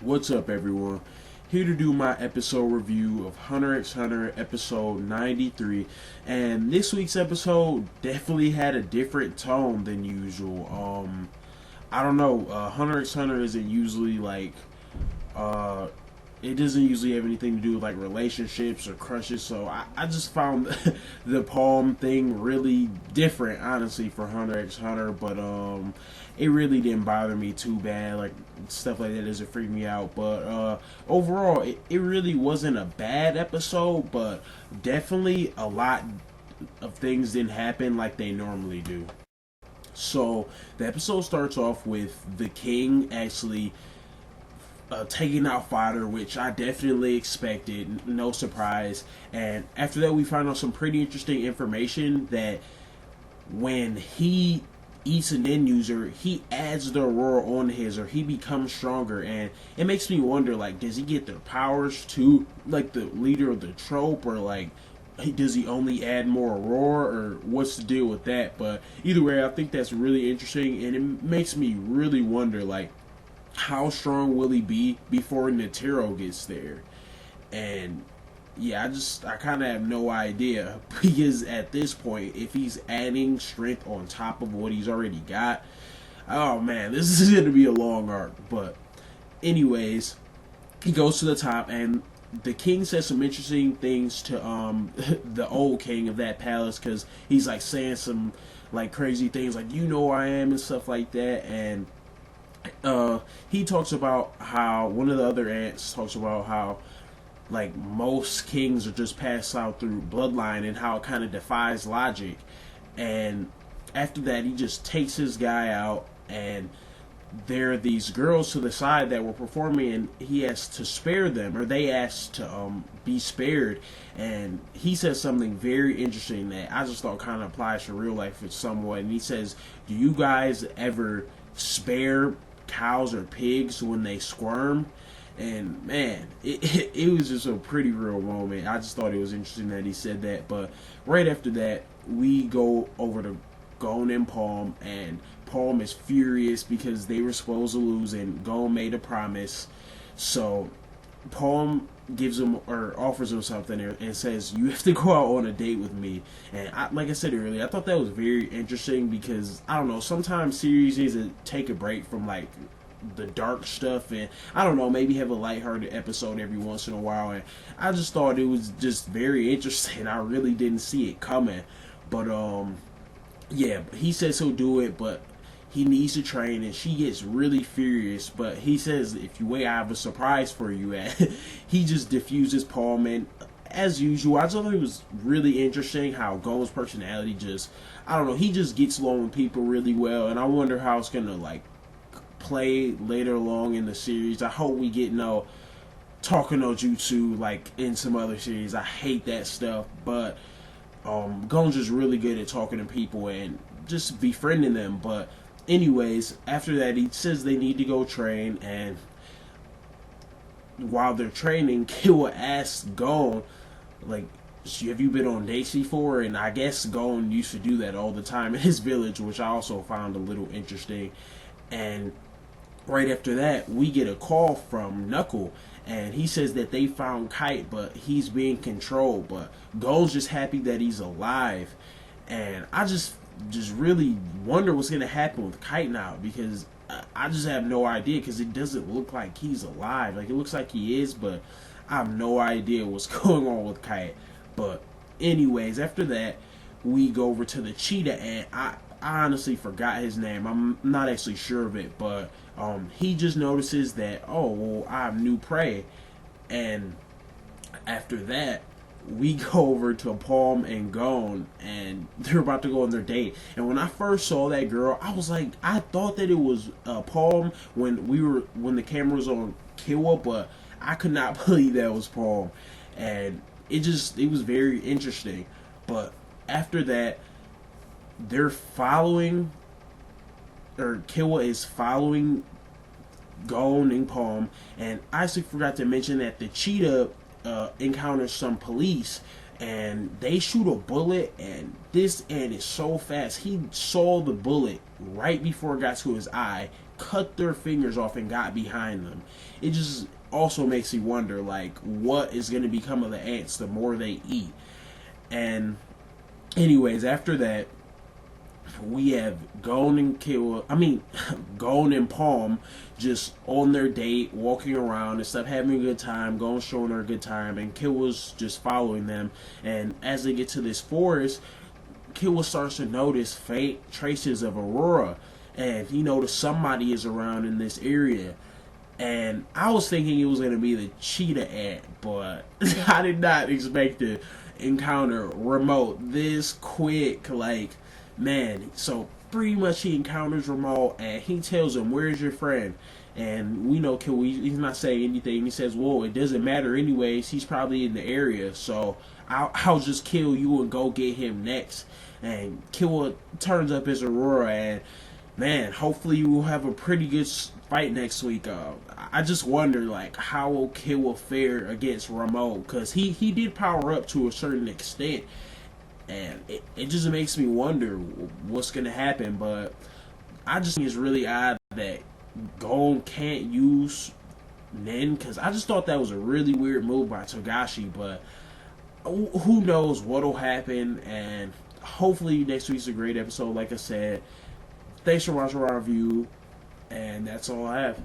What's up, everyone? Here to do my episode review of Hunter x Hunter episode 93. And this week's episode definitely had a different tone than usual. I don't know. Hunter x Hunter isn't usually uh, it doesn't usually have anything to do with like relationships or crushes. So I just found the palm thing really different, honestly, for Hunter x Hunter. But it really didn't bother me too bad. Like stuff like that doesn't freak me out. But overall, it really wasn't a bad episode. But definitely a lot of things didn't happen like they normally do. So the episode starts off with the king actually taking out fodder, which I definitely expected, no surprise. And after that, we find out some pretty interesting information that when he eats an end user, he adds the aurora on his, or he becomes stronger. And it makes me wonder, like, does he get their powers too, like the leader of the trope, or like does he only add more aurora, or what's the deal with that? But either way, I think that's really interesting, and it makes me really wonder, like, how strong will he be before Netero gets there? And yeah, I kind of have no idea, because at this point, if he's adding strength on top of what he's already got, oh man, this is going to be a long arc. But anyways, he goes to the top, and the king says some interesting things to the old king of that palace, because he's like saying some like crazy things like, you know who I am, and stuff like that. And he talks about how one of the other ants talks about how like most kings are just passed out through bloodline, and how it kind of defies logic. And after that, he just takes his guy out, and there are these girls to the side that were performing, and he has to spare them, or they asked to be spared. And he says something very interesting that I just thought kind of applies to real life somewhat. And he says, do you guys ever spare cows or pigs when they squirm? And man, it was just a pretty real moment. I just thought it was interesting that he said that. But right after that, we go over to Gon and Palm, and Palm is furious because they were supposed to lose, and Gon made a promise. So Palm gives him, or offers him something, and says, you have to go out on a date with me. And like I said earlier, I thought that was very interesting, because I don't know, sometimes series needs to take a break from like the dark stuff, and I don't know, maybe have a lighthearted episode every once in a while. And I just thought it was just very interesting. I really didn't see it coming. But yeah, he says he'll do it, but he needs to train, and she gets really furious. But he says, if you wait, I have a surprise for you. And he just diffuses Palm, and as usual, I thought it was really interesting how Gon's personality just, I don't know, he just gets along with people really well. And I wonder how it's gonna like play later along in the series. I hope we get no talking no jutsu like in some other series. I hate that stuff. But Gon's just really good at talking to people and just befriending them. But anyways, after that, he says they need to go train, and while they're training, Killua asks Gon, like, have you been on dates before? And I guess Gon used to do that all the time in his village, which I also found a little interesting. And right after that, we get a call from Knuckle, and he says that they found Kite, but he's being controlled. But Gon's just happy that he's alive. And I just really wonder what's going to happen with Kite now, because I just have no idea, because it doesn't look like he's alive. Like, it looks like he is, but I have no idea what's going on with Kite. But anyways, after that, we go over to the cheetah, and I honestly forgot his name. I'm not actually sure of it, but he just notices that, oh, well, I have new prey. And after that, we go over to Palm and Gon, and they're about to go on their date. And when I first saw that girl, I was like, I thought that it was Palm when the camera was on Killua, but I could not believe that was Palm. And it was very interesting. But after that, they're following, or Killua is following Gon and Palm. And I actually forgot to mention that the cheetah encounters some police, and they shoot a bullet, and this ant is so fast. He saw the bullet right before it got to his eye, cut their fingers off and got behind them. It just also makes me wonder, like, what is going to become of the ants the more they eat. And anyways, after that, we have Gon and Palm just on their date, walking around and stuff, having a good time. Gon showing her a good time, and Killwa's just following them. And as they get to this forest, Killwa starts to notice faint traces of Aurora, and he noticed somebody is around in this area. And I was thinking it was going to be the cheetah ant, but I did not expect to encounter Remote this quick. Like, man, so pretty much he encounters Remote, and he tells him, "Where's your friend?" And we know he's not saying anything. He says, "Well, it doesn't matter anyways. He's probably in the area, so I'll just kill you and go get him next." And Killua turns up his Aurora, and man, hopefully we'll have a pretty good fight next week. I just wonder, like, how will Killua fare against Remote, because he did power up to a certain extent, and it just makes me wonder what's going to happen. But I just think it's really odd that Gon can't use Nen, because I just thought that was a really weird move by Togashi. But who knows what'll happen, and hopefully next week's a great episode. Like I said, thanks for watching our review, and that's all I have.